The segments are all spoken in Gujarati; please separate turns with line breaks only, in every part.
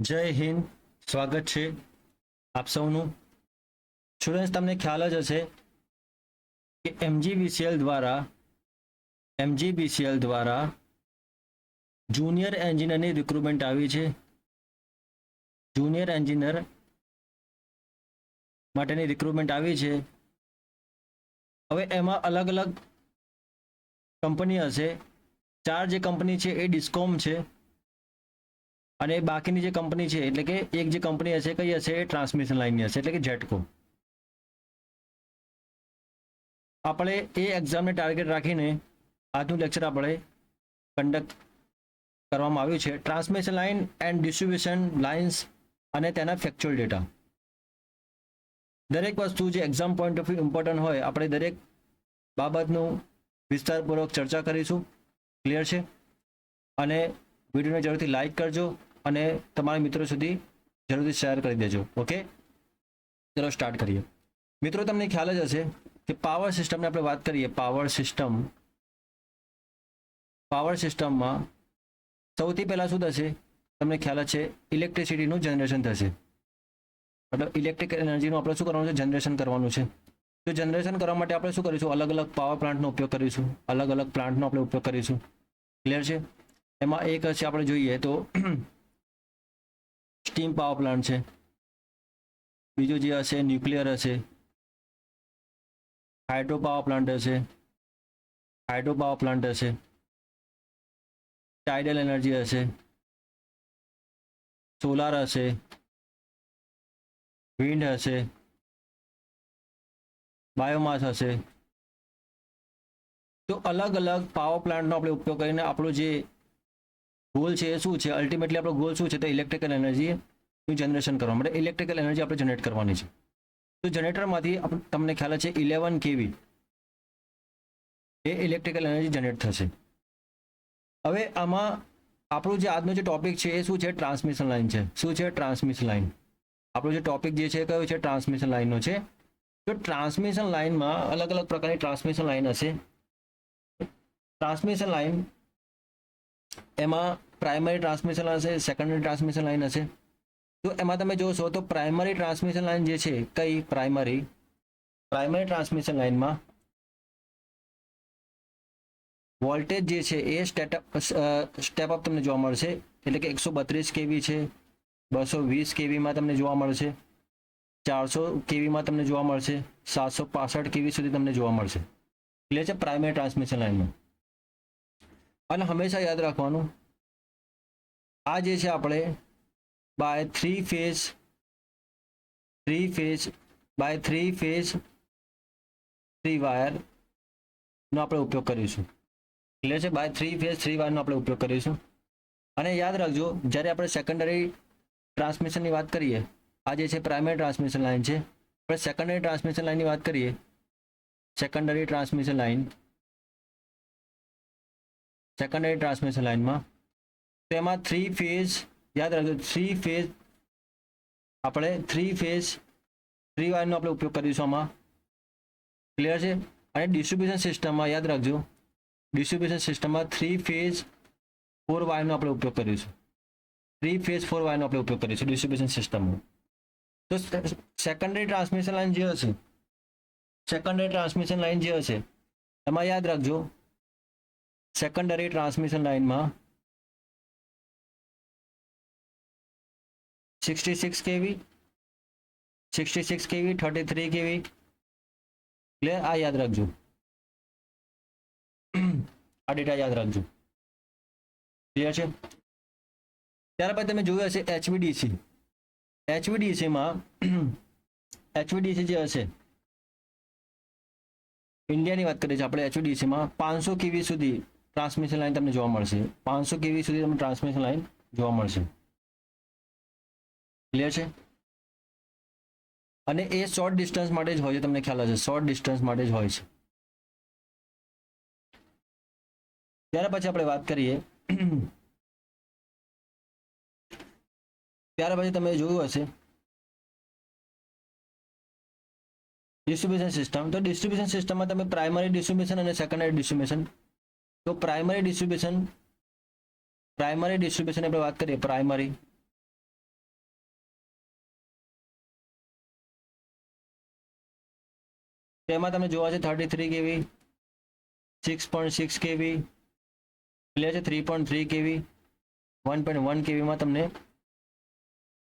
જય હિન્દ. સ્વાગત છે આપ સૌનું. સ્ટુડન્ટ્સ, તમને ખ્યાલ જ હશે કે એમજીબીસીએલ દ્વારા જુનિયર એન્જિનિયરની રિક્રુટમેન્ટ આવી છે. જુનિયર એન્જિનિયર માટેની રિક્રુટમેન્ટ આવી છે. હવે એમાં અલગ અલગ કંપની હશે. 4 જે કંપની છે એ ડિસ્કોમ છે, અને બાકીની જે કંપની છે એટલે કે એક જે કંપની હશે કઈ હશે, ટ્રાન્સમિશન લાઇનની હશે, એટલે કે જેટકો. આપણે એ એક્ઝામને ટાર્ગેટ રાખીને આજનું લેક્ચર આપણે કન્ડક્ટ કરવામાં આવ્યું છે. Transmission line and distribution lines અને તેના ફેક્ચ્યુઅલ ડેટા. દરેક વસ્તુ જે exam point of view important હોય, આપણે દરેક બાબતનું વિસ્તારપૂર્વક ચર્ચા કરીશું. ક્લિયર છે? અને વિડીયોને જરૂરથી લાઈક કરજો અને તમારા મિત્રો સુધી જરૂરથી શેર કરી દેજો. ઓકે, ચલો સ્ટાર્ટ કરીએ. મિત્રો, તમને ખ્યાલ જ હશે કે પાવર સિસ્ટમની આપણે વાત કરીએ. પાવર સિસ્ટમમાં સૌથી પહેલા શું થશે, તમને ખ્યાલ જ છે, ઇલેક્ટ્રિસિટીનું જનરેશન થશે. મતલબ ઇલેક્ટ્રિક એનર્જીનું આપણે શું કરવાનું છે, જનરેશન કરવાનું છે. તો જનરેશન કરવા માટે આપણે શું કરીશું, અલગ અલગ પાવર પ્લાન્ટનો ઉપયોગ કરીશું. અલગ અલગ પ્લાન્ટનો આપણે ઉપયોગ કરીશું. ક્લિયર છે? એમાં એક હશે, આપણે જોઈએ તો સ્ટીમ પાવર પ્લાન્ટ છે. બીજું જે હશે ન્યુક્લિયર હશે, હાઇડ્રો પાવર પ્લાન્ટ હશે, ટાઇડલ એનર્જી હશે, સોલાર હશે, વિન્ડ હશે, બાયોમાસ હશે. તો અલગ અલગ પાવર પ્લાન્ટનો આપણે ઉપયોગ કરીને આપણો જે ગોલ છે એ શું છે, અલ્ટિમેટલી આપણો ગોલ શું છે, તો ઇલેક્ટ્રિકલ એનર્જીનું જનરેશન કરવા માટે ઇલેક્ટ્રિકલ એનર્જી આપણે જનરેટ કરવાની છે. તો જનરેટરમાંથી તમને ખ્યાલ છે 11 કેવી એ ઇલેક્ટ્રિકલ એનર્જી જનરેટ થશે. હવે આમાં આપણું જે આજનો જે ટોપિક છે એ શું છે, ટ્રાન્સમિશન લાઇન છે. શું છે? Transmission line. આપણો જે ટોપિક જે છે કયો છે, ટ્રાન્સમિશન લાઇનનો છે. તો ટ્રાન્સમિશન લાઇનમાં અલગ અલગ પ્રકારની ટ્રાન્સમિશન લાઇન હશે. ટ્રાન્સમિશન લાઇન એમાં પ્રાઇમરી ટ્રાન્સમિશન હશે, સેકન્ડરી ટ્રાન્સમિશન લાઇન હશે. તો એમાં તમે જોશો તો પ્રાઇમરી ટ્રાન્સમિશન લાઇન જે છે, કઈ પ્રાઇમરી ટ્રાન્સમિશન લાઇનમાં વોલ્ટેજ જે છે એ સ્ટેપ અપ તમને જોવા મળશે. એટલે કે 132 કેવી છે, 220 કેવીમાં તમને જોવા મળશે, 400 કેવીમાં તમને જોવા મળશે, 765 કેવી સુધી તમને જોવા મળશે. એટલે છે પ્રાઇમરી ટ્રાન્સમિશન લાઇનમાં. અને હંમેશા યાદ રાખવાનું, આ જે છે આપણે બાય થ્રી ફેઝ થ્રી વાયરનો આપણે ઉપયોગ કરીશું. એટલે છે બાય થ્રી ફેઝ થ્રી વાયરનો આપણે ઉપયોગ કરીશું. અને યાદ રાખજો, જ્યારે આપણે સેકન્ડરી ટ્રાન્સમિશનની વાત કરીએ, આ જે છે પ્રાઇમરી ટ્રાન્સમિશન લાઇન છે, આપણે સેકન્ડરી ટ્રાન્સમિશન લાઇનની વાત કરીએ, સેકન્ડરી ટ્રાન્સમિશન લાઇનમાં તેમાં થ્રી ફેઝ, યાદ રાખજો, થ્રી ફેઝ થ્રી વાયરનો આપણે ઉપયોગ કરીશું આમાં. ક્લિયર છે? અને ડિસ્ટ્રીબ્યુશન સિસ્ટમમાં યાદ રાખજો, ડિસ્ટ્રીબ્યુશન સિસ્ટમમાં થ્રી ફેઝ ફોર વાયરનો આપણે ઉપયોગ કરીશું. ડિસ્ટ્રીબ્યુશન સિસ્ટમમાં. તો સેકન્ડરી ટ્રાન્સમિશન લાઇન જે હશે એમાં યાદ રાખજો, સેકન્ડરી ટ્રાન્સમિશન લાઇનમાં 66 કેવી, 33 કેવી. ક્લિયર? આ યાદ રાખજો, આ ડેટા યાદ રાખજો. ક્લિયર છે? ત્યારબાદ તમે જોયું હશે એચવીડીસીમાં એચવીડીસી જે હશે, ઇન્ડિયાની વાત કરીએ છીએ આપણે, એચવીડીસીમાં 500 કેવી સુધી ટ્રાન્સમિશન લાઇન તમને જોવા મળશે. 500 કેવી સુધી તમને ટ્રાન્સમિશન લાઇન જોવા મળશે. ક્લિયર છે? અને એ શોર્ટ ડિસ્ટન્સ માટે જ હોય છે, તમને ખ્યાલ હશે, શોર્ટ ડિસ્ટન્સ માટે જ હોય છે. ત્યાર પછી આપણે વાત કરીએ, ત્યાર પછી તમે જોયું હશે ડિસ્ટ્રીબ્યુશન સિસ્ટમ. તો ડિસ્ટ્રીબ્યુશન સિસ્ટમમાં તમે પ્રાઇમરી ડિસ્ટ્રીબ્યુશન અને સેકન્ડરી ડિસ્ટ્રીબ્યુશન. તો પ્રાઇમરી ડિસ્ટ્રીબ્યુશન આપણે વાત કરીએ, તેમાં તમને જોવા છે 33 કેવી, 6.6 કેવી, ક્લિયર છે, 3.3 કેવી, 1.1 કેવીમાં તમને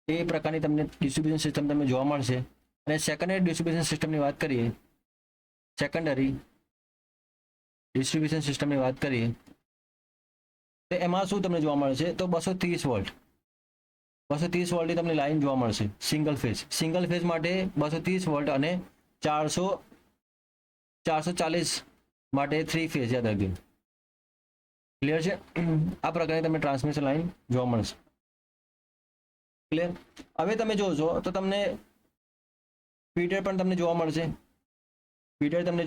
એ પ્રકારની તમને ડિસ્ટ્રીબ્યુશન સિસ્ટમ તમને જોવા મળશે. અને સેકન્ડરી ડિસ્ટ્રીબ્યુશન સિસ્ટમની વાત કરીએ, સેકન્ડરી ડિસ્ટ્રીબ્યુશન સિસ્ટમની વાત કરીએ તો એમાં શું તમને જોવા મળે છે, તો 230 વોલ્ટ 230 વોલ્ટની તમને લાઈન જોવા મળશે સિંગલ ફેઝ માટે 230 વોલ્ટ અને 440 માટે 3 ફેઝ, યાદ રાખજો. ક્લિયર છે. આ પ્રકારની તમને ટ્રાન્સમિશન લાઈન જોવા મળશે. ક્લિયર. હવે તમે જોશો તો તમને ફીડર પણ તમને જોવા મળશે, ડિસ્ટ્રીબ્યુટર તમને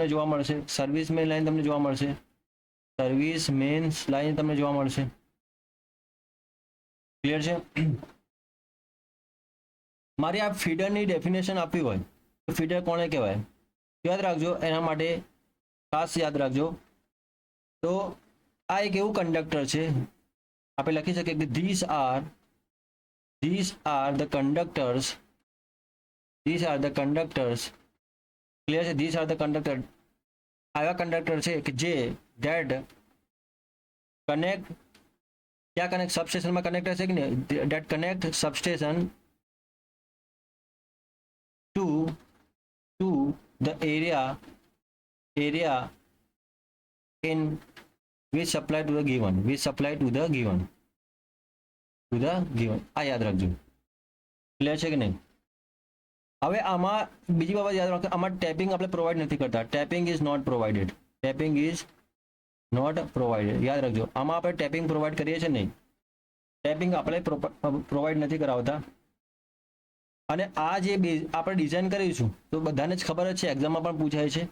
જોવા મળશે, સર્વિસ મેઇન લાઈન તમને જોવા મળશે, ક્લિયર છે. મારી આ ફીડરની ડેફિનેશન આપવી હોય તો ફીડર કોને કહેવાય યાદ રાખજો. એના માટે ખાસ યાદ રાખજો. તો આ એક એવું કંડક્ટર છે, આપણે લખી શકીએ કે these are the conductors, clear છે. these are the conductor, આવા કંડક્ટર છે કે જે that connect, ક્યાં કનેક્ટ, સબસ્ટેશનમાં કનેક્ટ હશે કે નહીં, that connect substation to the area in which supply to the given, આ યાદ રાખજો. ક્લિયર છે કે નહીં. હવે આમાં બીજી બાબત યાદ રાખો, આમાં ટેપિંગ આપણે પ્રોવાઈડ નથી કરતા, ટેપિંગ ઇઝ નોટ પ્રોવાઇડેડ, યાદ રાખજો. આમાં આપણે ટેપિંગ પ્રોવાઈડ કરીએ છીએ નહીં, ટેપિંગ આપણે પ્રોવાઈડ નથી કરાવતા. અને આ જે આપણે ડિઝાઇન કરીશું તો બધાને જ ખબર જ છે, એક્ઝામમાં પણ પૂછાય છે,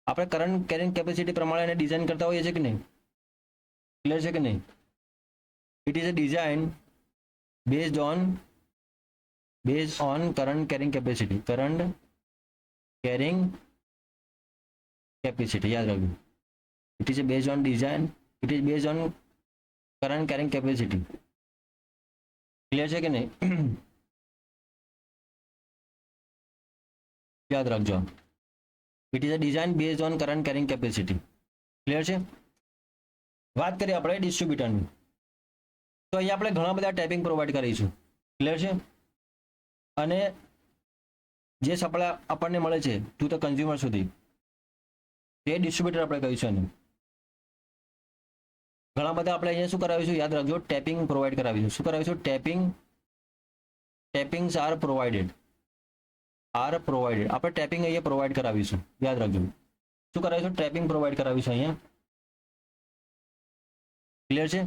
આપણે કરંટ કેરિંગ કેપેસિટી પ્રમાણે એને ડિઝાઇન કરતા હોઈએ છીએ કે નહીં. ક્લિયર છે કે નહીં. It is a design based on current carrying capacity, યાદ રાખજો. It is based on design, it is based on current carrying capacity. Clear છે કે નહીં. યાદ રાખજો, it is a design based on current carrying capacity. Clear છે. વાત કરીએ આપણે ડિસ્ટ્રીબ્યુટરની, તો અહીંયા આપણે ઘણા બધા ટેપિંગ પ્રોવાઈડ કરીશું. ક્લિયર છે. અને જે સપ્લાય આપણને મળે છે ટુ ધ કન્ઝ્યુમર સુધી તે ડિસ્ટ્રીબ્યુટર આપણે કહીશું. એને ઘણા બધા આપણે અહીંયા શું કરાવીશું, યાદ રાખજો, ટેપિંગ પ્રોવાઈડ કરાવીશું. શું કરાવીશું, ટેપિંગ્સ આર પ્રોવાઇડેડ. આપણે ટેપિંગ અહીંયા પ્રોવાઈડ કરાવીશું, યાદ રાખજો. શું કરાવીશું, ટેપિંગ પ્રોવાઈડ કરાવીશું અહીંયા. ક્લિયર છે.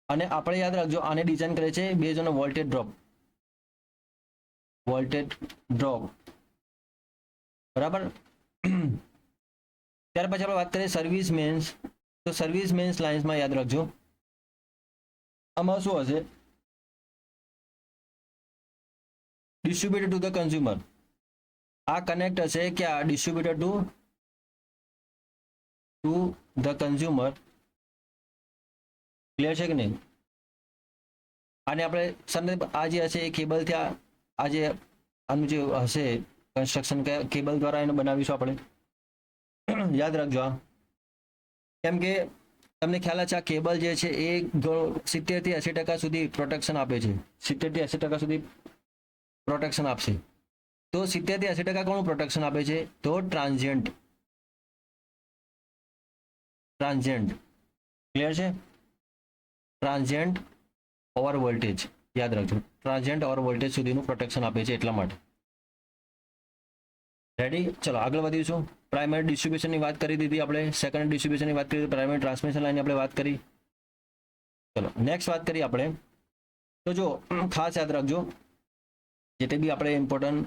અને આપણે યાદ રાખજો, આને ડિઝાઇન કરે છે બેઝ ઓન વોલ્ટેજ ડ્રોપ, બરાબર. ત્યાર પછી આપણે વાત કરીએ સર્વિસ મેન્સ, તો સર્વિસ મેન્સ લાઇન્સમાં યાદ રાખજો આમાં શું હશે, ડિસ્ટ્રીબ્યુટર ટુ ધ કન્ઝ્યુમર. આ કનેક્ટ હશે કે આ distributor to the consumer. Clear છે કે નહીં. આને આપણે આ જે હશે એ કેબલ ત્યાં, આ જે આનું જે હશે કન્સ્ટ્રક્શન કેબલ દ્વારા એને બનાવીશું આપણે. યાદ રાખજો આ, કેમ કે તમને ખ્યાલ છે આ કેબલ જે છે એ 70 થી 80% સુધી પ્રોટેક્શન આપે છે, 70 થી 80% સુધી પ્રોટેક્શન આપશે. તો 70 થી 80% કોનું પ્રોટેક્શન આપે છે, તો ટ્રાન્ઝિયન્ટ. ક્લિયર છે. ટ્રાન્ઝિયન્ટ ઓવર વોલ્ટેજ, યાદ રાખજો, ટ્રાન્ઝિયન્ટ ઓવર વોલ્ટેજ સુધીનું પ્રોટેક્શન આપે છે એટલા માટે. રેડી. ચલો આગળ વધીશું. પ્રાઇમરી ડિસ્ટ્રીબ્યુશનની વાત કરી દીધી આપણે, સેકન્ડ ડિસ્ટ્રીબ્યુશનની વાત કરી, પ્રાઇમરી ટ્રાન્સમિશન લાઈનની આપણે વાત કરી. ચલો નેક્સ્ટ વાત કરીએ આપણે. તો જો ખાસ યાદ રાખજો, જે તે બી આપણે ઇમ્પોર્ટન્ટ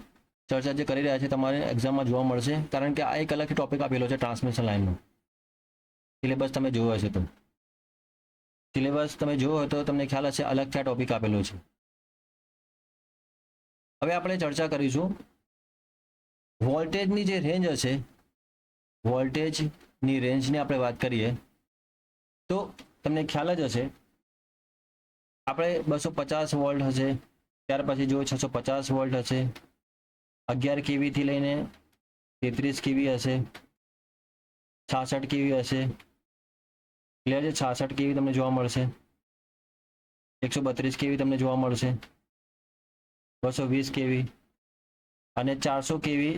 ચર્ચા જે કરી રહ્યા છે તમારે એક્ઝામમાં જોવા મળશે, કારણ કે આ એક અલગથી ટોપિક આપેલો છે ટ્રાન્સમિશન લાઈનનો. સિલેબસ તમે જોયો હશે તો તમને ખ્યાલ હશે અલગથી આ ટોપિક આપેલો છે. હવે આપણે ચર્ચા કરીશું વોલ્ટેજની જે રેન્જ હશે, વોલ્ટેજની રેન્જની આપણે વાત કરીએ તો તમને ખ્યાલ જ હશે, આપણે 250 વોલ્ટ હશે, ત્યાર પછી જો 650 વોલ્ટ હશે, 11 કેવી થી લઈને 33 કેવી હશે, 66 કેવી હશે. ક્લિયર છે? 66 કેવી તમને જોવા મળશે, 132 કેવી તમને જોવા મળશે, 220 કેવી અને 400 કેવી,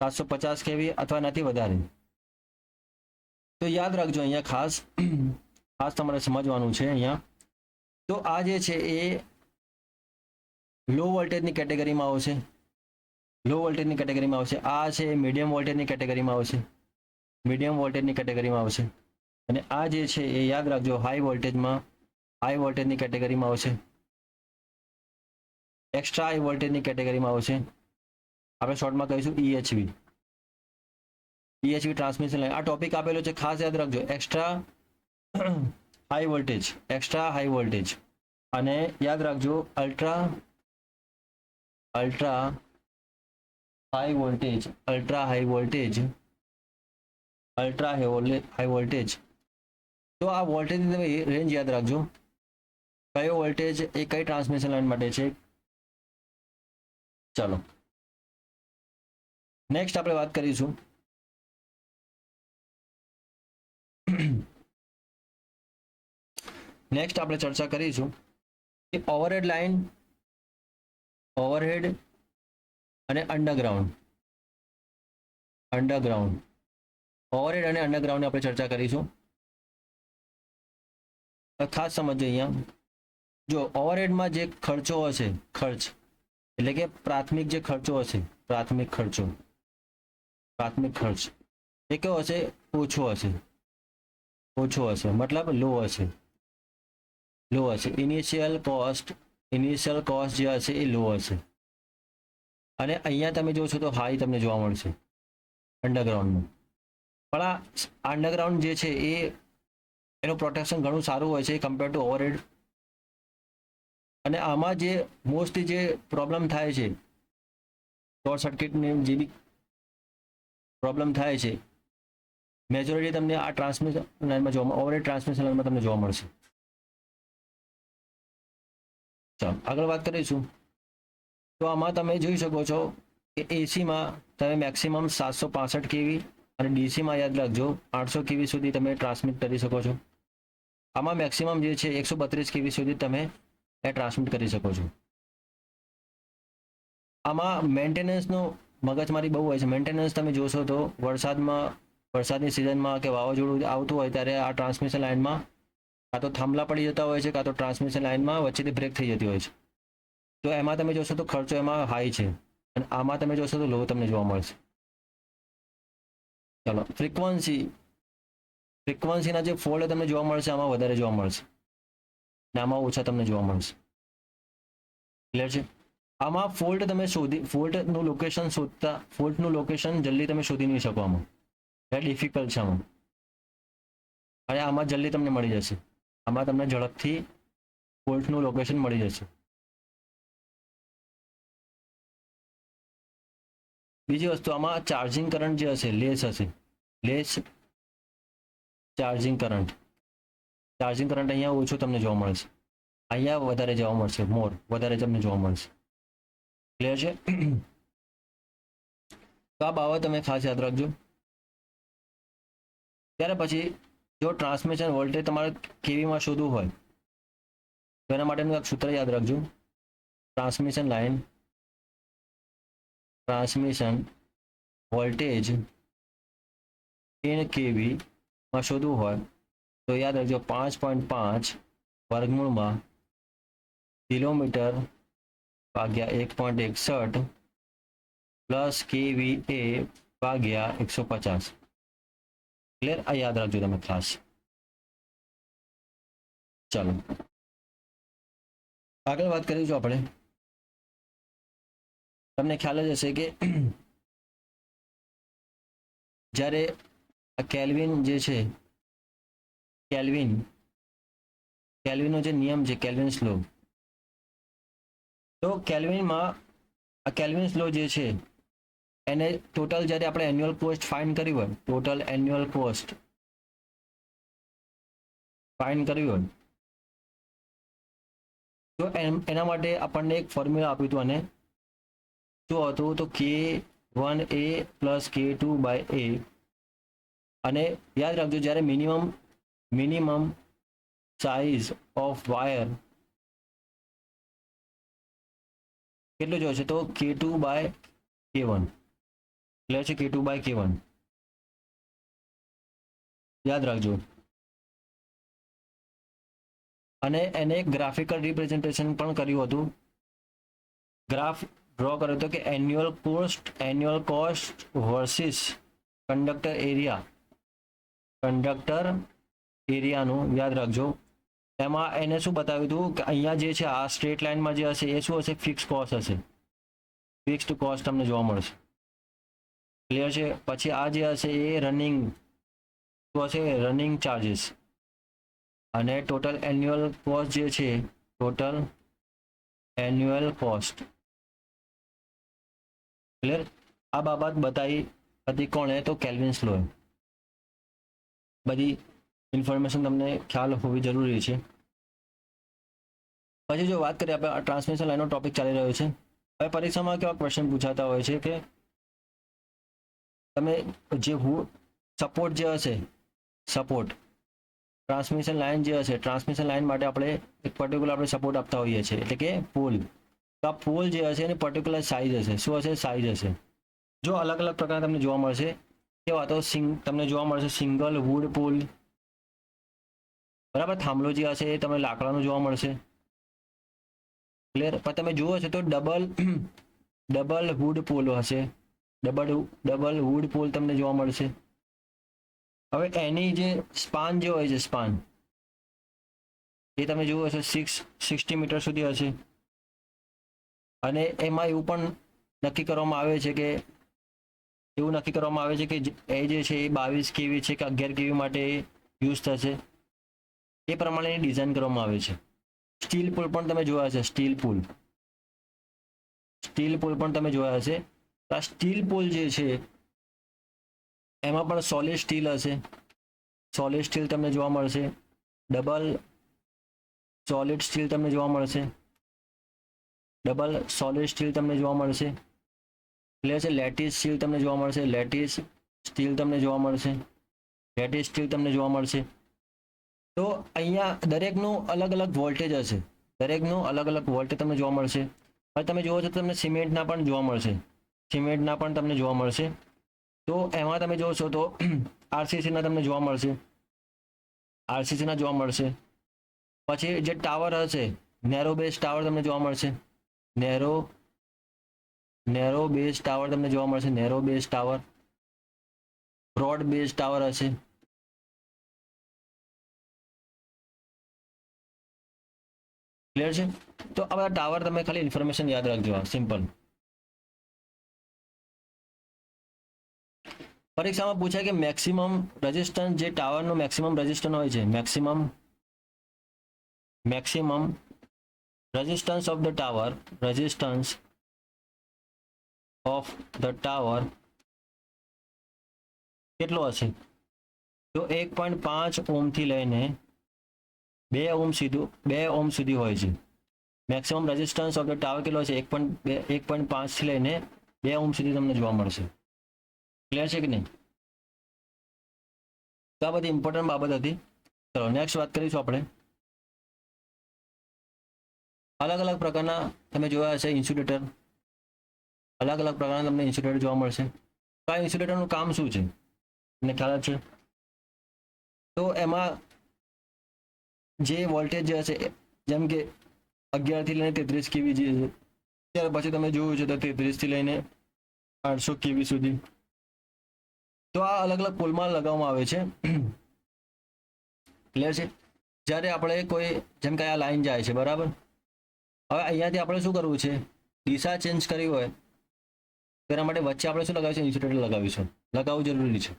750 કેવી અથવા નથી વધારે. તો યાદ રાખજો અહીંયા ખાસ તમારે સમજવાનું છે અહીંયા. તો આ જે છે એ લો વોલ્ટેજની કેટેગરીમાં આવશે, લો વોલ્ટેજની કેટેગરીમાં આવશે. આ છે મીડિયમ વોલ્ટેજની કેટેગરીમાં આવશે, મીડિયમ વોલ્ટેજની કેટેગરીમાં આવશે. અને આ જે છે એ યાદ રાખજો હાઈ વોલ્ટેજની કેટેગરીમાં આવશે, એક્સ્ટ્રા હાઈ વોલ્ટેજની કેટેગરીમાં આવશે. આપણે શોર્ટમાં કહીશું EHV, ટ્રાન્સમિશન લાઈન. આ ટોપિક આપેલો છે, ખાસ યાદ રાખજો. એક્સ્ટ્રા હાઈ વોલ્ટેજ અને યાદ રાખજો અલ્ટ્રા હાઈ વોલ્ટેજ. તો આ વોલ્ટેજની તમે રેન્જ યાદ રાખજો. કયો વોલ્ટેજ એ કઈ ટ્રાન્સમિશન લાઈન માટે છે. ચાલો નેક્સ્ટ આપણે વાત કરીશું નેક્સ્ટ આપણે ચર્ચા કરીશું કે ઓવરહેડ અને અંડરગ્રાઉન્ડ. ઓવરહેડ અને અંડરગ્રાઉન્ડની આપણે ચર્ચા કરીશું. ખાસ સમજો અહીંયા. જો ઓવરહેડમાં જે ખર્ચો હશે, ખર્ચ એટલે કે પ્રાથમિક જે ખર્ચો હશે, પ્રાથમિક ખર્ચ એ કેવો હશે? ઓછો હશે, મતલબ લો હશે. ઇનિશિયલ કોસ્ટ જે હશે એ લો હશે. અને અહીંયા તમે જોશો તો હાઈ તમને જોવા મળશે અંડરગ્રાઉન્ડમાં. પણ આ અંડરગ્રાઉન્ડ જે છે એ એનું પ્રોટેક્શન ઘણું સારું હોય છે કમ્પેર ટુ ઓવરહેડ. અને આમાં જે મોસ્ટલી જે પ્રોબ્લેમ થાય છે, શોર્ટ સર્કિટની જે બી પ્રોબ્લેમ થાય છે, મેજોરિટી તમને આ ટ્રાન્સમિશન લાઇનમાં જોવા, ઓવરહેડ ટ્રાન્સમિશન લાઇનમાં તમને જોવા મળશે. ચાલો આગળ વાત કરીશું. તો આમાં તમે જોઈ શકો છો કે એસીમાં તમે મેક્સિમમ 765 કેવી અને ડીસીમાં યાદ રાખજો 800 કેવી સુધી તમે ટ્રાન્સમિટ કરી શકો છો. આમાં મેક્સિમમ જે છે 132 કેવી સુધી તમે ટ્રાન્સમિટ કરી શકો છો. આમાં મેન્ટેનન્સનું મગજમારી બહુ હોય છે. મેન્ટેનન્સ તમે જોશો તો વરસાદની સિઝનમાં કે વાવાઝોડું આવતું હોય ત્યારે આ ટ્રાન્સમિશન લાઇનમાં કાં તો થાંભલા પડી જતા હોય છે, કાં તો ટ્રાન્સમિશન લાઇનમાં વચ્ચેથી બ્રેક થઈ જતી હોય છે. તો એમાં તમે જોશો તો ખર્ચો એમાં હાઈ છે અને આમાં તમે જોશો તો લો તમને જોવા મળશે. ચાલો ફ્રીક્વન્સીના જે ફોલ્ટ તમને જોવા મળશે આમાં વધારે જોવા મળશે અને આમાં ઓછા તમને જોવા મળશે. ક્લિયર છે? આમાં ફોલ્ટનું લોકેશન જલ્દી તમે શોધી નહીં શકો. આમાં ડિફિકલ્ટ છે આમાં. અને આમાં જલ્દી તમને મળી જશે. આમાં તમને ઝડપથી ફોલ્ટનું લોકેશન મળી જશે. બીજી વસ્તુ આમાં ચાર્જિંગ કરંટ જે હશે લેસ ચાર્જિંગ કરંટ અહીંયા ઓછું તમને જોવા મળશે, અહીંયા વધારે જોવા મળશે, વધારે તમને જોવા મળશે. ક્લિયર છે? તો આ બાબત તમે ખાસ યાદ રાખજો. ત્યાર પછી જો ટ્રાન્સમિશન વોલ્ટેજ તમારે કેવીમાં શોધવું હોય તો એના માટેનું એક સૂત્ર યાદ રાખજો. ટ્રાન્સમિશન વોલ્ટેજ ઇન કેવી માં શોધવું હોય તો યાદ રાખજો 5.5 વર્ગમૂળમાં કિલોમીટર ભાગ્યા 1.61 પ્લસ KVA ભાગ્યા 150. ક્લિયર? આ યાદ રાખજો તમે ખાસ. ચાલો આગળ વાત કરીશું આપણે. તમને ખ્યાલ જ હશે કે જ્યારે આ કેલ્વિન જે છે, કેલ્વિનનો જે નિયમ છે, કેલ્વિન્સ લો, તો કેલ્વિન્સ લો જે છે એને ટોટલ જ્યારે આપણે એન્યુઅલ કોસ્ટ ફાઇન્ડ કર્યું હોય, તો એના માટે આપણને એક ફોર્મ્યુલા આપ્યું હતું, અને શું હતું તો K1A પ્લસ K2/A. અને યાદ રાખજો, જ્યારે મિનિમમ સાઇઝ ઓફ વાયર કેટલું જોઈશે તો K2/K1. ક્લિયર છે? K2/K1 યાદ રાખજો. અને એને ગ્રાફિકલ રિપ્રેઝન્ટેશન પણ કર્યું હતું. ગ્રાફ ડ્રો કર્યો હતો કે એન્યુઅલ કોસ્ટ વર્સિસ કંડક્ટર એરિયાનું. યાદ રાખજો, એમાં એને શું બતાવ્યું હતું કે અહીંયા જે છે આ સ્ટ્રેટ લાઇનમાં જે હશે એ શું હશે, ફિક્સ કોસ્ટ હશે. ફિક્સ્ડ કોસ્ટ તમને જોવા મળશે. ક્લિયર છે? પછી આ જે હશે એ રનિંગ ચાર્જીસ, અને ટોટલ એન્યુઅલ કોસ્ટ જે છે, ટોટલ એન્યુઅલ કોસ્ટ. ક્લિયર? આ બાબત બતાવી હતી કોણે તો કેલ્વિન સ્લોએ. બધી ઇન્ફોર્મેશન તમને ખ્યાલ હોવી જરૂરી છે. પછી જો વાત કરીએ આપણે ટ્રાન્સમિશન લાઇનનો ટોપિક ચાલી રહ્યો છે. હવે પરીક્ષામાં કેવા ક્વેશ્ચન પૂછાતા હોય છે કે તમે જે સપોર્ટ જે હશે, સપોર્ટ ટ્રાન્સમિશન લાઇન જે હશે, ટ્રાન્સમિશન લાઇન માટે આપણે એક પર્ટિક્યુલર આપણે સપોર્ટ આપતા હોઈએ છીએ, એટલે કે પોલ. તો આ પોલ જે હશે એની પર્ટિક્યુલર સાઇઝ હશે. શું હશે? સાઇઝ હશે. જો અલગ અલગ પ્રકાર તમને જોવા મળશે. કેવા તો તમને જોવા મળશે સિંગલ વુડ પોલ, બરાબર. થાંભલો જે હશે એ તમને લાકડાનું જોવા મળશે. ક્લિયર? પણ તમે જુઓ છો તો ડબલ વુડ પોલ હશે. ડબલ વુડ પોલ તમને જોવા મળશે. હવે એની જે સ્પાન જે હોય છે, સ્પાન એ તમે જુઓ છો 60 મીટર સુધી હશે. અને એમાં એવું પણ નક્કી કરવામાં આવે છે કે એ જે છે એ 22 kV છે કે 11 kV માટે યુઝ થશે. એ પ્રમાણેની ડિઝાઇન કરવામાં આવે છે. સ્ટીલ પુલ પણ તમે જોયા હશે. સ્ટીલ પુલ પણ તમે જોયા હશે. આ સ્ટીલ પુલ જે છે એમાં પણ સોલિડ સ્ટીલ હશે. સોલિડ સ્ટીલ તમને જોવા મળશે. ડબલ સોલિડ સ્ટીલ તમને જોવા મળશે. ક્લિયર છે? લેટિસ સ્ટીલ તમને જોવા મળશે. લેટિસ સ્ટીલ તમને જોવા મળશે. તો અહીંયા દરેકનું અલગ અલગ વોલ્ટેજ હશે. તમને જોવા મળશે. હવે તમે જુઓ છો તમને સિમેન્ટના પણ જોવા મળશે. તો એમાં તમે જોશો તો આરસીસીના તમને જોવા મળશે. પછી જે ટાવર હશે, નેરો બેઝ ટાવર તમને જોવા મળશે. નેરો બેઝ ટાવર તમને જોવા મળશે. બ્રોડ બેઝ ટાવર હશે. ક્લિયર છે? તો આ બધા ટાવર તમે ખાલી ઇન્ફોર્મેશન યાદ રાખજો. સિમ્પલ. પરીક્ષામાં પૂછાય કે મેક્સિમમ રેઝિસ્ટન્સ, જે ટાવરનો મેક્સિમમ રેઝિસ્ટન્સ હોય છે, maximum resistance of the tower કેટલો હશે? તો 1.5 ઓમ થી લઈને 2 ઓમ સુધી હોય છે. Maximum resistance of the tower કેટલો છે? 1.5 થી લઈને 2 ઓમ સુધી તમને જોવા મળશે. ક્લિયર છે કે નહીં? તો આ બધી ઇમ્પોર્ટન્ટ બાબત હતી. ચલો નેક્સ્ટ વાત કરીશું આપણે. અલગ અલગ પ્રકારના તમે જોયા હશે ઇન્સ્યુલેટર. તમને ઇન્સ્યુલેટર જોવા મળશે. તો આ ઇન્સ્યુલેટરનું કામ શું છે એને ખ્યાલ છે? તો એમાં જે વોલ્ટેજ જે હશે, જેમ કે 11 થી લઈને 33 kV જે છે, ત્યાર પછી તમે જોયું છે તો 33 થી લઈને 800 kV સુધી. તો આ અલગ અલગ પોલમાં લગાવવામાં આવે છે. ક્લિયર છે? જ્યારે આપણે કોઈ, જેમ કે આ લાઈન જાય છે, બરાબર. હવે અહીંયાથી આપણે શું કરવું છે? દિશા ચેન્જ કરવી હોય તેના માટે વચ્ચે આપણે શું લગાવીશું? ઇન્સ્યુલેટર લગાવવું જરૂરી છે.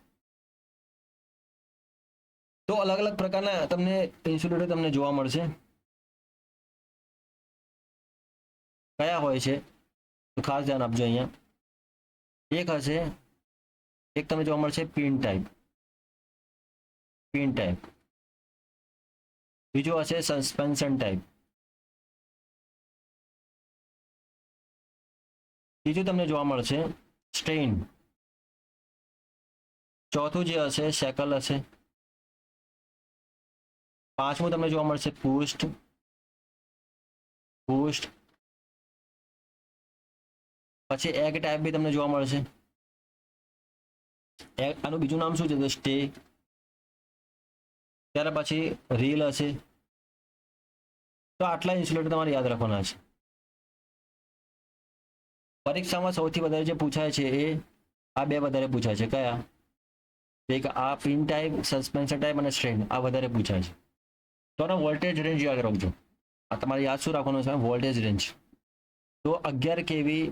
તો અલગ અલગ પ્રકારના તમને ઇન્સ્યુલેટર તમને જોવા મળશે. કયા હોય છે તો ખાસ ધ્યાન આપજો. અહીંયા એક તમને જોવા મળશે પિન ટાઈપ. બીજું હશે સસ્પેન્શન ટાઈપ. ત્રીજું તમને જોવા મળશે સ્ટ્રેઇન, ચોથું જે હશે સેકલ હશે, પાંચમું તમને જોવા મળશે બૂસ્ટ, પછી એગ ટાઈપ બી તમને જોવા મળશે. આનું બીજું નામ શું છે તો સ્ટે. ત્યાર પછી રીલ હશે. તો આટલા ઇન્સ્યુલેટર તમારે યાદ રાખવાના છે. પરીક્ષામાં સૌથી વધારે જે પૂછાય છે એ આ બે વધારે પૂછાય છે. કયા? એક આ પિન ટાઈપ, સસ્પેન્શન ટાઈપ અને સ્ટ્રેન, આ વધારે પૂછાય છે. તો આનો વોલ્ટેજ રેન્જ યાદ રાખજો. આ તમારે યાદ શું રાખવાનું છે? Voltage range. તો 11 કેવી,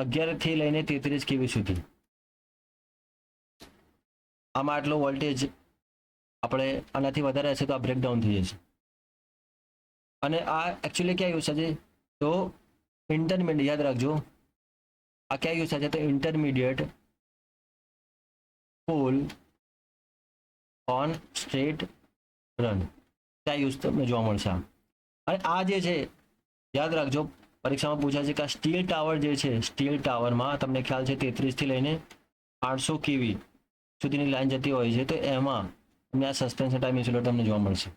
11 થી લઈને 33 કેવી સુધી, આમાં આટલો વોલ્ટેજ આપણે આનાથી વધારે હશે તો આ બ્રેકડાઉન થઈ જશે. અને આ એકચ્યુઅલી ક્યાં યુઝ છે? તો ઇન્ટરમીડિયેટ, યાદ રાખજો આ ક્યાં યુઝ થાય છે? તો intermediate pole on straight run, ત્યાં યુઝ તમને જોવા મળશે. અને આ જે છે યાદ રાખજો, પરીક્ષામાં પૂછાય છે કે આ સ્ટીલ ટાવર જે છે, સ્ટીલ ટાવરમાં તમને ખ્યાલ છે 33 થી લઈને 800 કેવી સુધીની લાઈન જતી હોય છે. તો એમાં તમને આ સસ્પેન્શન ટાઈપ ઇન્સ્યુલેટર તમને જોવા મળશે.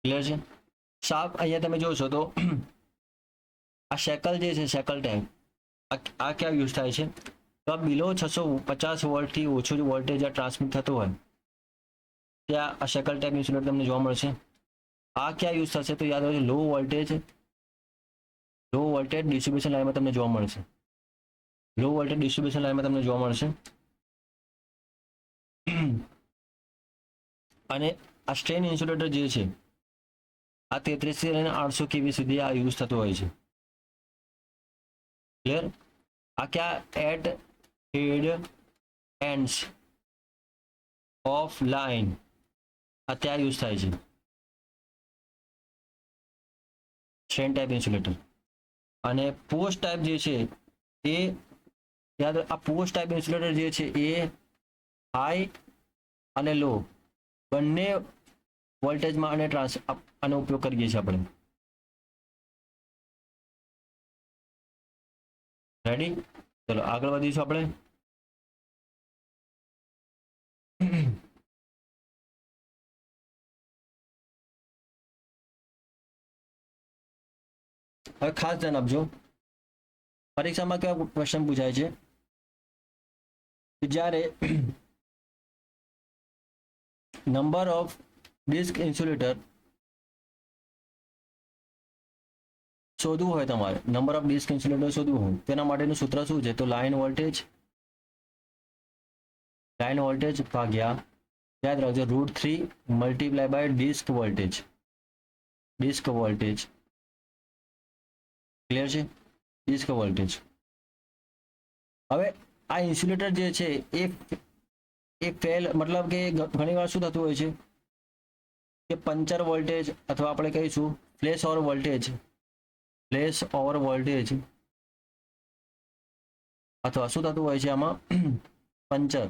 ક્લિયર છે? સાપ અહીંયા તમે જોશો તો આ શેકલ જે છે, શેકલ ટાઈપ, આ ક્યાં યુઝ થાય છે? તો આ બિલો 650 વોલ્ટથી ઓછું જ વોલ્ટેજ આ ટ્રાન્સમિટ થતું હોય ત્યાં આ શેકલ ટાઈપ ઇન્સ્યુલેટર તમને જોવા મળશે. આ ક્યાં યુઝ થશે? તો યાદ રાખજો લો વોલ્ટેજ ડિસ્ટ્રીબ્યુશન લાઇનમાં તમને જોવા મળશે. લો વોલ્ટેજ ડિસ્ટ્રીબ્યુશન લાઇનમાં તમને જોવા મળશે. અને આ સ્ટ્રેન ઇન્સ્યુલેટર જે છે આ 33 થી લઈને 800 કેવી સુધી આ યુઝ થતો હોય છે. ક્લિયર? આ ક્યાં? At head ends of line, આ ત્યાં યુઝ થાય છે સ્ટ્રેન ટાઈપ ઇન્સ્યુલેટર. અને પોસ્ટ ટાઈપ જે છે એ યાદ, આ પોસ્ટ ટાઈપ ઇન્સ્યુલેટર જે છે એ હાઈ અને લો બંને વોલ્ટેજમાં આનો ઉપયોગ કરીએ છીએ આપણે. રેડી? ચલો આગળ વધીશું આપણે. હવે ખાસ ધ્યાન આપજો, પરીક્ષામાં કેવા ક્વેશ્ચન પૂછાય છે? જ્યારે નંબર ઓફ ડિસ્ક ઇન્સ્યુલેટર શોધવું હોય, તમારે નંબર ઓફ ડિસ્ક ઇન્સ્યુલેટર શોધવું હોય તેના માટેનું સૂત્ર શું છે? તો લાઇન વોલ્ટેજ ભાગ્યા, યાદ રાખજો, √3 multiply by disc voltage. Clear છે? Disc voltage. હવે આ ઇન્સ્યુલેટર જે છે એ ફેલ, મતલબ કે ઘણી વાર શું થતું હોય છે કે પંચર વોલ્ટેજ અથવા આપણે કહીશું ફ્લેશ ઓવર વોલ્ટેજ અથવા શું થતું હોય છે આમાં પંચર,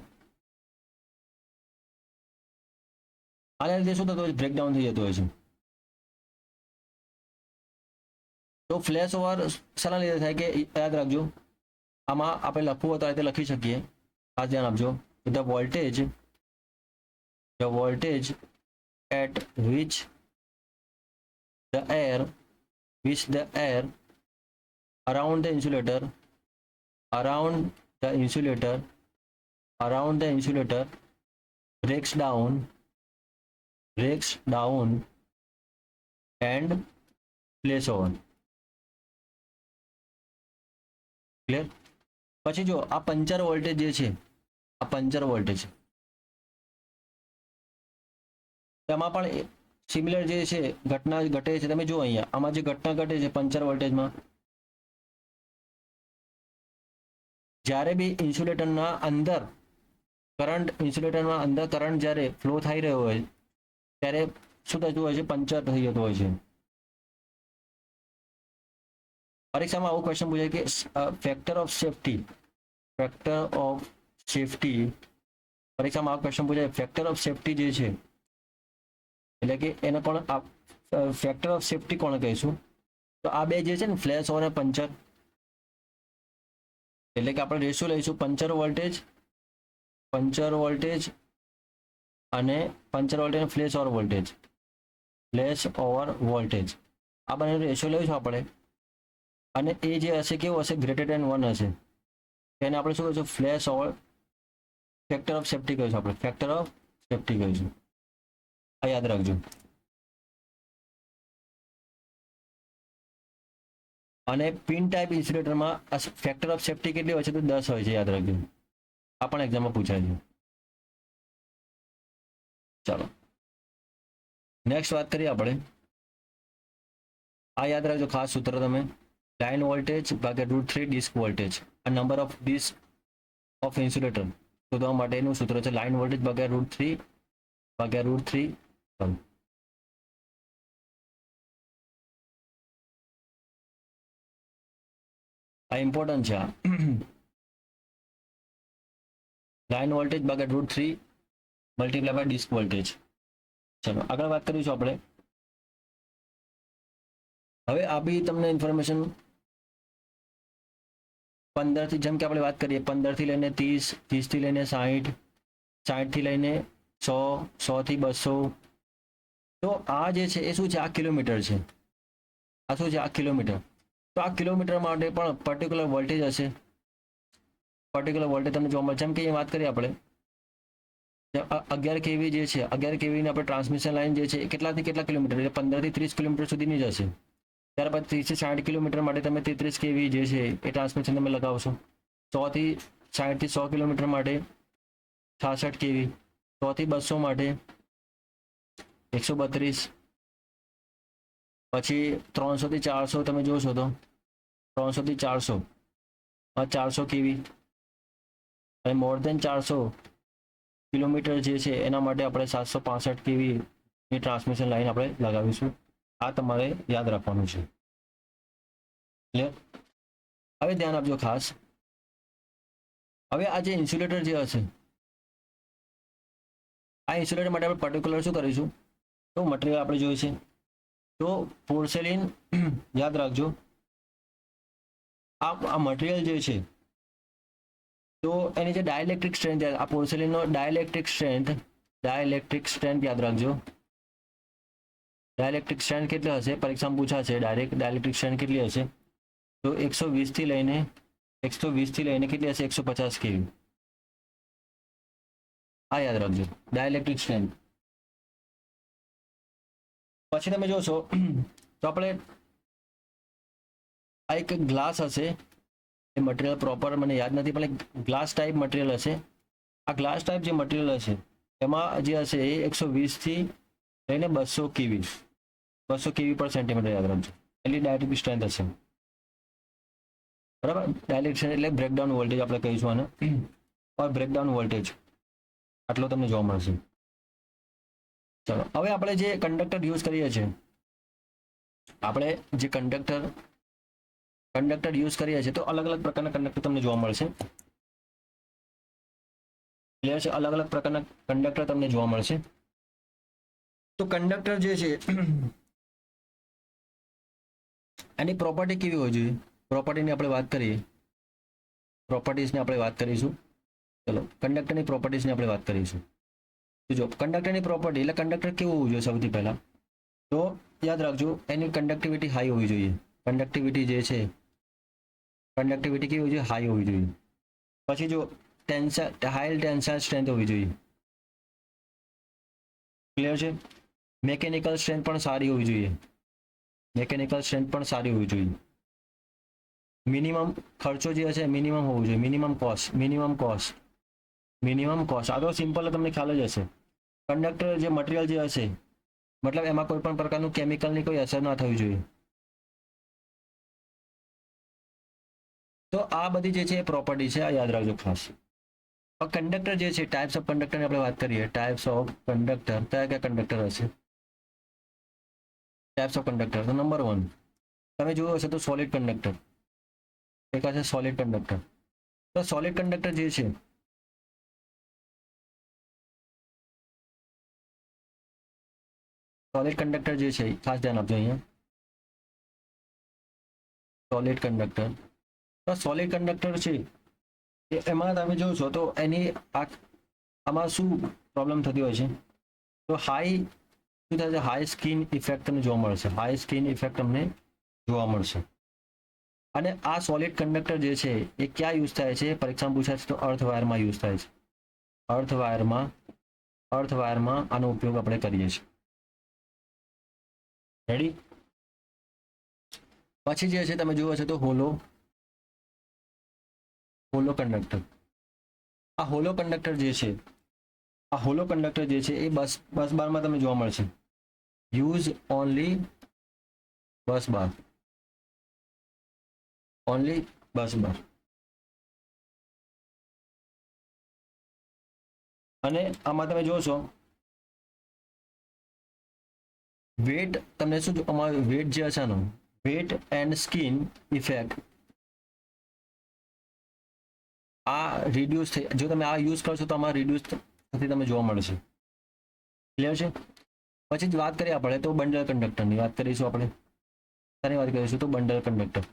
આના લીધે શું થતું હોય છે? બ્રેકડાઉન થઈ જતું હોય છે. તો ફ્લેશ ઓવર શાના લીધે થાય કે યાદ રાખજો, આમાં આપણે લખવું હોય તો આ રીતે લખી શકીએ. આ ધ્યાન આપજો, the voltage at which the air around the insulator breaks down and flash over. Clear? પછી જો આ પંચર વોલ્ટેજ જે છે, આ પંચર વોલ્ટેજ તેમાં પણ સિમિલર જે છે ઘટના ઘટે છે. તમે જુઓ અહીંયા આમાં જે ઘટના ઘટે છે પંચર વોલ્ટેજમાં, જ્યારે બી ઇન્સ્યુલેટરના અંદર કરંટ જ્યારે ફ્લો થઈ રહ્યો હોય ત્યારે શું થતું હોય છે? પંચર થઈ જતું હોય છે. પરીક્ષામાં આવું ક્વેશ્ચન પૂછાય કે ફેક્ટર ઓફ સેફટી, પરીક્ષામાં આ ક્વેશ્ચન પૂછાય ફેક્ટર ઓફ સેફટી જે છે, એટલે કે એને કોણ ફેક્ટર ઓફ સેફટી કોણ કહીશું? તો આ બે જે છે ને ફ્લેશ ઓવર અને પંચર, એટલે કે આપણે રેશિયો લઈશું પંચર વોલ્ટેજ અને ફ્લેશ ઓવર વોલ્ટેજ આ બંને રેશિયો લઈશું આપણે, અને એ જે હશે કેવું હશે, ગ્રેટર દેન 1 હશે. એને આપણે શું કહીશું, flash over factor of safety કહીશું. આપણે ફેક્ટર ઓફ સેફ્ટી કહીશું. આ યાદ રાખજો. અને પિન ટાઈપ ઇન્સ્યુલેટરમાં ફેક્ટર ઓફ સેફ્ટી કેટલી હોય છે? તો 10 હોય છે, યાદ રાખજો. આ પણ એક્ઝામમાં પૂછાય છે. ચાલો નેક્સ્ટ વાત કરીએ આપણે. આ યાદ રાખજો ખાસ સૂત્ર તમે, લાઇન વોલ્ટેજ ભાગ્યા √3 ડિસ્ક વોલ્ટેજ. આ number of disc of insulator શોધવા માટેનું સૂત્ર છે, લાઇન વોલ્ટેજ ભાગ્યા √3 આ ઇમ્પોર્ટન્ટ છે. લાઇન વોલ્ટેજ ભાગ્યા √3 મલ્ટીપ્લાય બાય ડિસ્ક વોલ્ટેજ. ચલો આગળ વાત કરીશું આપણે. હવે આ બી તમને ઇન્ફોર્મેશન 15 થી, જેમ કે આપણે વાત કરીએ 15 થી લઈને 30, 30 થી લઈને 60, 60 થી લઈને 100, 100 થી 200. તો આ જે છે એ શું છે? આ કિલોમીટર છે. આ શું છે? આ કિલોમીટર. તો આ કિલોમીટર માટે પણ પર્ટિક્યુલર વોલ્ટેજ હશે. પર્ટિક્યુલર વોલ્ટેજ તમને જોવા મળે. જેમ કે વાત કરીએ આપણે 11 kV જે છે, 11 kV ની આપણે ટ્રાન્સમિશન લાઈન જે છે એ કેટલાથી કેટલા કિલોમીટર, એટલે 15 થી 30 કિલોમીટર સુધીની જ હશે. ત્યારબાદ 30 થી 60 કિલોમીટર માટે તમે 33 kV જે છે એ ટ્રાન્સમિશન તમે લગાવશો. 100 થી 60 થી 100 કિલોમીટર માટે 66 kV, 100 થી 200 માટે 132, પછી 300 થી 400 તમે જોશો તો 300 થી 400 400 kV, અને મોર દેન 400 કિલોમીટર જે છે એના માટે આપણે 765 kV ની ટ્રાન્સમિશન લાઈન આપણે લગાવીશું. આ તમારે યાદ રાખવાનું છે. હવે ધ્યાન આપજો ખાસ. હવે આ જે ઇન્સ્યુલેટર જે હશે, આ ઇન્સ્યુલેટર માટે આપણે પર્ટિક્યુલર શું કરીશું? તો મટીરિયલ આપણે જોઈશે. તો પોર્સેલિન યાદ રાખજો. આ મટીરિયલ જે છે તો એની જે ડાઇલેક્ટ્રિક સ્ટ્રેન્થ, આ પોર્સેલિનનો ડાઇલેક્ટ્રિક સ્ટ્રેન્થ યાદ રાખજો. ડાઇલેક્ટ્રિક સ્ટ્રેન્થ કેટલી હશે? પરીક્ષામાં પૂછાશે ડાઇલેક્ટ્રિક સ્ટ્રેન્થ કેટલી હશે? તો 120 થી લઈને કેટલી હશે? 150 kV. આ યાદ રાખજો, ડાઇલેક્ટ્રિક સ્ટ્રેન્થ. પછી તમે જોશો તો આપણે આ એક ગ્લાસ હશે, એ મટીરિયલ પ્રોપર મને યાદ નથી, પણ ગ્લાસ ટાઈપ મટીરિયલ હશે. આ ગ્લાસ ટાઈપ જે મટીરિયલ હશે એમાં જે હશે એ 120 થી લઈને 200 kV પર સેન્ટીમીટર યાદ રાખજો. એટલી ડાયરેક્ટ સ્ટ્રેન્થ હશે. બરાબર. ડાયરેક્ટ સ્ટ્રેન્થ એટલે બ્રેકડાઉન વોલ્ટેજ આપણે કહીશું આને, ઓર બ્રેકડાઉન વોલ્ટેજ આટલો તમને જોવા મળશે. ચલો હવે આપણે જે કંડક્ટર યુઝ કરીએ છીએ, આપણે જે કંડક્ટર યુઝ કરીએ છીએ તો અલગ અલગ પ્રકારના કંડક્ટર તમને જોવા મળશે. ક્લિયર છે? અલગ અલગ પ્રકારના કંડક્ટર તમને જોવા મળશે. તો કંડક્ટર જે છે એની પ્રોપર્ટી કેવી હોવી જોઈએ? પ્રોપર્ટીની આપણે વાત કરીએ, પ્રોપર્ટીઝની આપણે વાત કરીશું. ચલો કંડક્ટરની પ્રોપર્ટીઝની આપણે વાત કરીશું. તો જો કંડક્ટરની પ્રોપર્ટી એટલે કંડક્ટર કેવું હોવું જોઈએ? સૌથી પહેલા તો યાદ રાખજો એની કંડક્ટિવિટી હાઈ હોવી જોઈએ. કંડક્ટિવિટી જે છે, કંડક્ટિવિટી કેવી હોવી જોઈએ? હાઈ હોવી જોઈએ. પછી જો હાઈ ટેન્સાઇલ સ્ટ્રેન્થ હોવી જોઈએ. ક્લિયર છે? મેકેનિકલ સ્ટ્રેન્થ પણ સારી હોવી જોઈએ. મિનિમમ ખર્ચો જે હશે મિનિમમ હોવું જોઈએ. મિનિમમ કોસ્ટ આ તો સિમ્પલ તમને ખ્યાલ જ હશે. કંડક્ટર જે મટીરિયલ જે હશે, મતલબ એમાં કોઈ પણ પ્રકારનું કેમિકલની કોઈ અસર ના થવી જોઈએ. તો આ બધી જે છે એ પ્રોપર્ટી છે, આ યાદ રાખજો ખાસ. કંડક્ટર જે છે, ટાઈપ્સ ઓફ કંડક્ટરની આપણે વાત કરીએ. ટાઈપ્સ ઓફ કંડક્ટર, કયા કંડક્ટર હશે? ટાઈપ્સ ઓફ કંડક્ટર તો નંબર 1 તમે જોયું હશે તો સોલિડ કંડક્ટર. એક હશે સોલિડ કંડક્ટર. તો સોલિડ કંડક્ટર જે છે, ખાસ ધ્યાન આપજો અહીંયા. સોલિડ કંડક્ટર છે એમાં તમે જોશો તો એની આમાં શું પ્રોબ્લેમ થતી હોય છે, તો હાઈ શું થાય છે, હાઈ સ્કિન ઇફેક્ટ તમને જોવા મળશે, હાઈ સ્કિન ઇફેક્ટ તમને જોવા મળશે. અને આ સોલિડ કંડક્ટર જે છે એ ક્યાં યુઝ થાય છે, પરીક્ષામાં પૂછાય છે તો અર્થવાયરમાં યુઝ થાય છે. અર્થવાયરમાં આનો ઉપયોગ આપણે કરીએ છીએ. રેડી. પછી જે છે તમે જુઓ છો તો હોલો કંડક્ટર. આ હોલો કંડક્ટર જે છે એ બસ બારમાં તમને જોવા મળશે. યુઝ ઓનલી બસ બાર, ઓનલી બસ બાર. અને આમાં તમે જોશો વેટ, તમને શું અમારું વેટ જે હશે આનું, વેટ એન્ડ સ્કિન ઇફેક્ટ આ રિડ્યુસ થઈ, જો તમે આ યુઝ કરશો તો આમાં રિડ્યુસ થતી તમને જોવા મળશે. ક્લિયર છે. પછી જ વાત કરીએ આપણે તો બંડલ કંડક્ટરની વાત કરીશું. આપણે તારી વાત કરીશું તો બંડલ કંડક્ટર.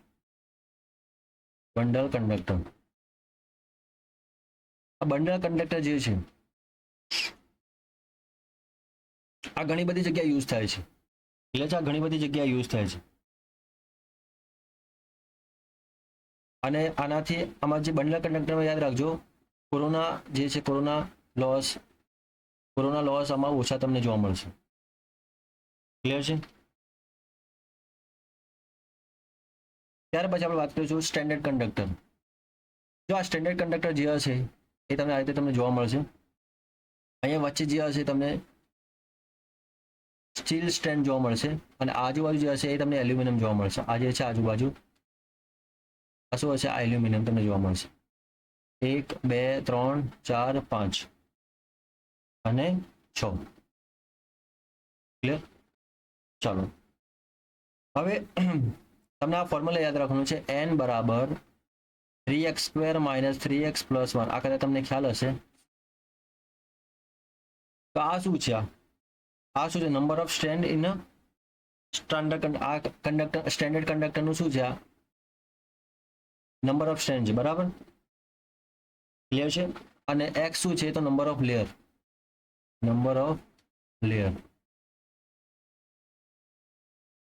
આ બંડલ કંડક્ટર જે છે આ ઘણી બધી જગ્યાએ યુઝ થાય છે. એટલે આ ઘણી બધી જગ્યાએ યુઝ થાય છે. અને આનાથી આમાં જે બંડલ કંડક્ટરમાં યાદ રાખજો, કોરોના જે છે, કોરોના લોસ આમાં ઓછા તમને જોવા મળશે. ક્લિયર છે. ત્યાર પછી આપણે વાત કરીશું સ્ટેન્ડર્ડ કંડક્ટર. જો આ સ્ટેન્ડર્ડ કંડક્ટર જે હશે એ તમને આ રીતે તમને જોવા મળશે. અહીંયા વચ્ચે જે હશે તમને સ્ટીલ સ્ટ્રેન્ડ જોવા મળશે અને આજુબાજુ જે હશે એ તમને એલ્યુમિનિયમ જોવા મળશે. આ જે છે આજુબાજુ આ શું હશે, આ એલ્યુમિનિયમ તમને જોવા મળશે. 1 2 3 4 5 અને 6. ક્લિયર. ચાલો હવે તમને આ ફોર્મ્યુલા યાદ રાખવાનું છે. n બરાબર 3x² - 3x + 1. આ કદાચ તમને ખ્યાલ હશે. તો આ શું છે, આ શું છે, number of strand in standard. આ કંડક્ટર સ્ટેન્ડર્ડ કંડક્ટરનું શું છે, આ નંબર ઓફ સ્ટ્રેન્ડ છે. બરાબર. ક્લિયર છે. અને x શું છે તો નંબર ઓફ લેયર.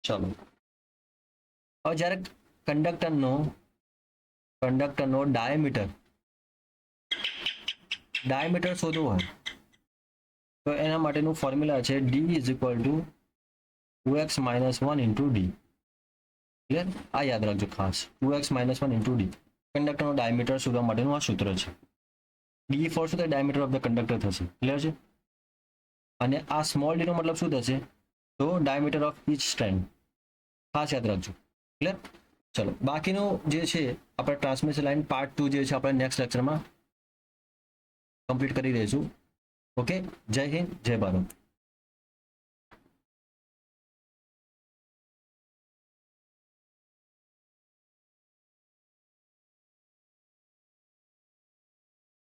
ચાલો હવે જ્યારે કંડક્ટરનો ડાયામીટર શોધવું હોય તો એના માટેનું ફોર્મ્યુલા છે d = 2x - 1 × d. ક્લિયર. આ યાદ રાખજો ખાસ, 2x - 1 × d. કંડક્ટરનો ડાયામીટર શોધવા માટેનું આ સૂત્ર છે. d ફોર શું થાય, ડાયામીટર ઓફ ધ કંડક્ટર થશે. ક્લિયર છે. અને આ સ્મોલ d નો મતલબ શું થશે, તો ડાયામીટર ઓફ ઈચ સ્ટ્રેન્ડ. ખાસ યાદ રાખજો. ક્લિયર. ચલો બાકીનું જે છે આપણે ટ્રાન્સમિશન લાઈન પાર્ટ 2 જે છે આપણે નેક્સ્ટ લેક્ચરમાં કમ્પ્લીટ કરી દઈશું. ઓકે. જય હિન્દ, જય ભારત.